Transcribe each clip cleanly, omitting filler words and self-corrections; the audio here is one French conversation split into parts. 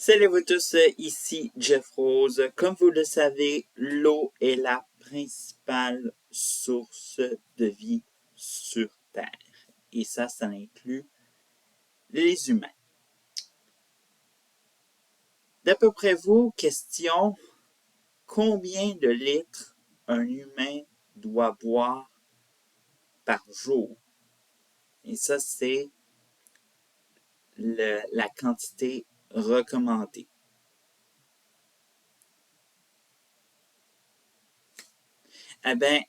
Salut à vous tous, ici Jeff Rose. Comme vous le savez, l'eau est la principale source de vie sur Terre. Et ça inclut les humains. D'après près vous, question, combien de litres un humain doit boire par jour? Et ça, c'est la quantité recommandée. Eh bien,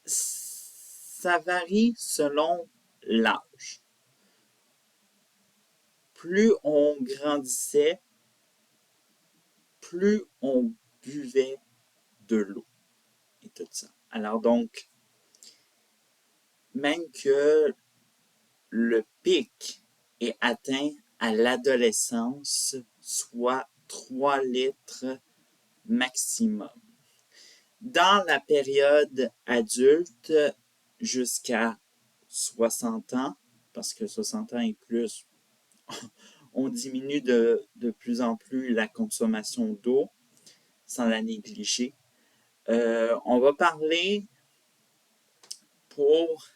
ça varie selon l'âge. Plus on grandissait, plus on buvait de l'eau et tout ça. Alors donc, même que le pic est atteint à l'adolescence, soit 3 litres maximum. Dans la période adulte, jusqu'à 60 ans, parce que 60 ans et plus, on diminue de plus en plus la consommation d'eau, sans la négliger. On va parler pour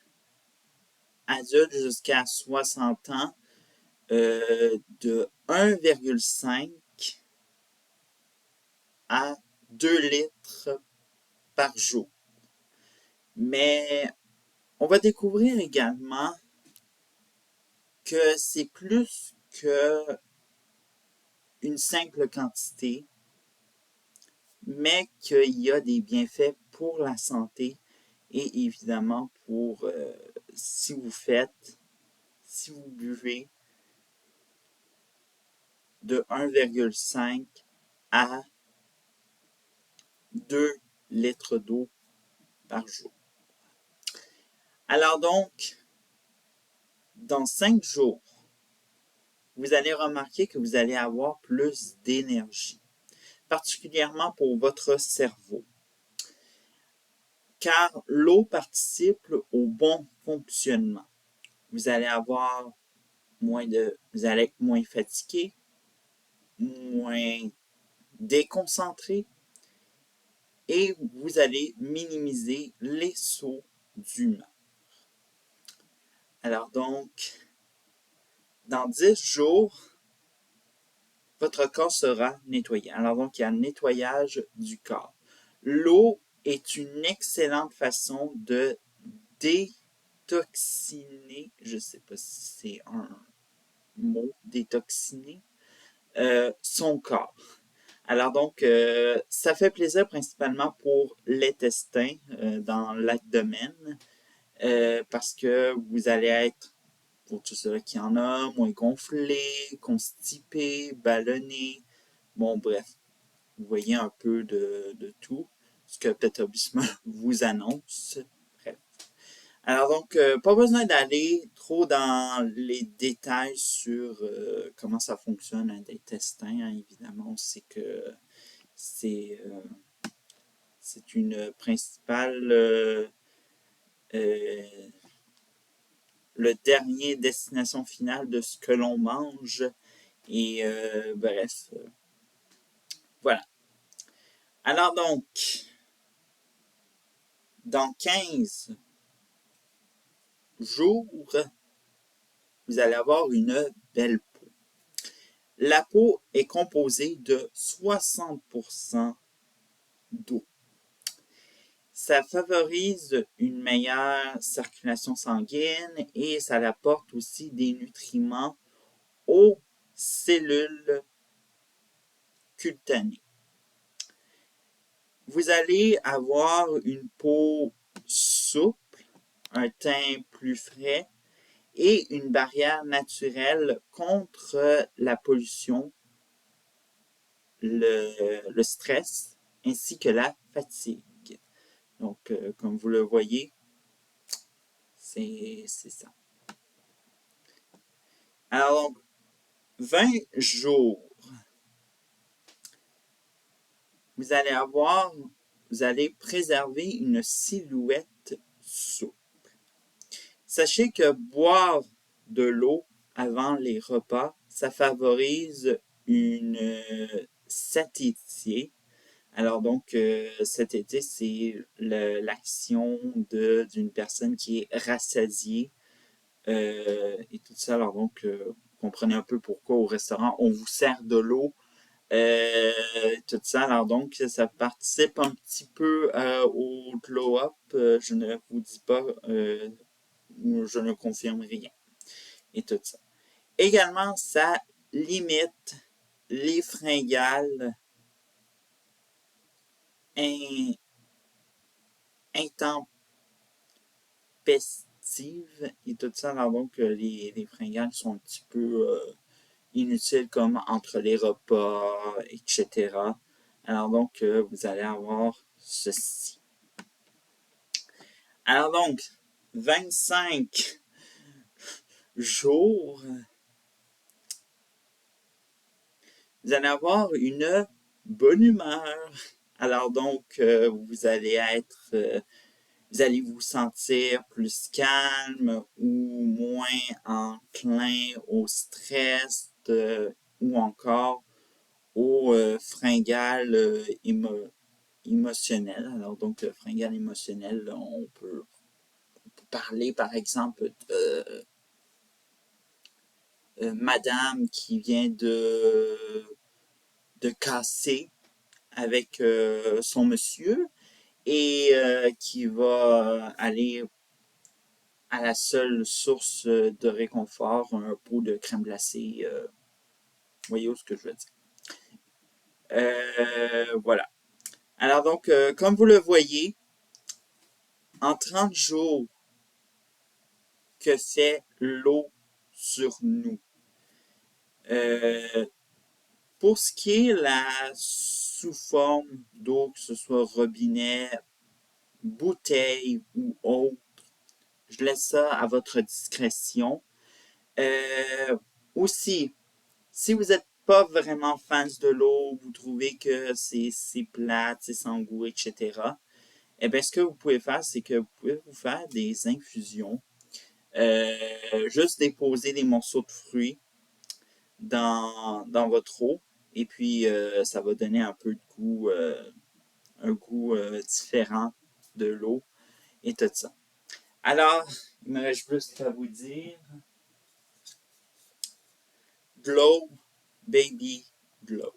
adultes jusqu'à 60 ans de 1,5 à 2 litres par jour. Mais on va découvrir également que c'est plus que une simple quantité, mais qu'il y a des bienfaits pour la santé et évidemment pour si vous buvez de 1,5 à 2 litres d'eau par jour. Alors donc, dans 5 jours, vous allez remarquer que vous allez avoir plus d'énergie, particulièrement pour votre cerveau. Car l'eau participe au bon fonctionnement. Vous allez vous allez être moins fatigué, moins déconcentré, et vous allez minimiser les sauts d'humeur. Alors donc, dans 10 jours, votre corps sera nettoyé. Alors donc, il y a un nettoyage du corps. L'eau est une excellente façon de détoxiner, je ne sais pas si c'est un mot, détoxiner, son corps. Alors donc, ça fait plaisir principalement pour l'intestin dans l'abdomen parce que vous allez être, pour tous ceux qui en ont, moins gonflé, constipé, ballonné. Bon, bref, vous voyez un peu de tout ce que l'établissement vous annonce. Bref. Alors donc, pas besoin d'aller trop dans les détails sur comment ça fonctionne un intestin. Hein. Évidemment, on sait que c'est une principale le dernier destination finale de ce que l'on mange. Et bref, voilà. Alors donc, dans 15 jours, vous allez avoir une belle peau. La peau est composée de 60% d'eau. Ça favorise une meilleure circulation sanguine et ça apporte aussi des nutriments aux cellules cutanées. Vous allez avoir une peau souple, un teint plus frais et une barrière naturelle contre la pollution, le stress ainsi que la fatigue. Donc, comme vous le voyez, c'est ça. Alors, 20 jours, vous allez préserver une silhouette souple. Sachez que boire de l'eau avant les repas, ça favorise une satiété. Alors donc, satiété, c'est l'action d'une personne qui est rassasiée et tout ça. Alors donc, vous comprenez un peu pourquoi au restaurant, on vous sert de l'eau. Tout ça. Alors donc, ça participe un petit peu au glow-up. Je ne vous dis pas, je ne confirme rien. Et tout ça. Également, ça limite les fringales in- intempestives et tout ça. Alors donc, les fringales sont un petit peu inutiles comme entre les repas, etc. Alors donc, vous allez avoir ceci. Alors donc, 25 jours, vous allez avoir une bonne humeur. Alors donc, vous allez vous sentir plus calme ou moins enclin au stress ou encore au fringale émotionnel. Alors donc, le fringale émotionnel, on peut parler par exemple de madame qui vient de casser avec son monsieur et qui va aller à la seule source de réconfort, un pot de crème glacée. Voyez ce que je veux dire. Voilà. Alors donc, comme vous le voyez, en 30 jours, que fait l'eau sur nous? Euh, pour ce qui est la sous forme d'eau, que ce soit robinet, bouteille ou autre, je laisse ça à votre discrétion. Euh, aussi, si vous n'êtes pas vraiment fans de l'eau, vous trouvez que c'est plate, c'est sans goût, etc., eh bien, ce que vous pouvez faire, c'est que vous pouvez vous faire des infusions. Juste déposer des morceaux de fruits dans votre eau et puis ça va donner un goût différent de l'eau et tout ça. Alors, il me reste juste à vous dire Glow, baby, glow.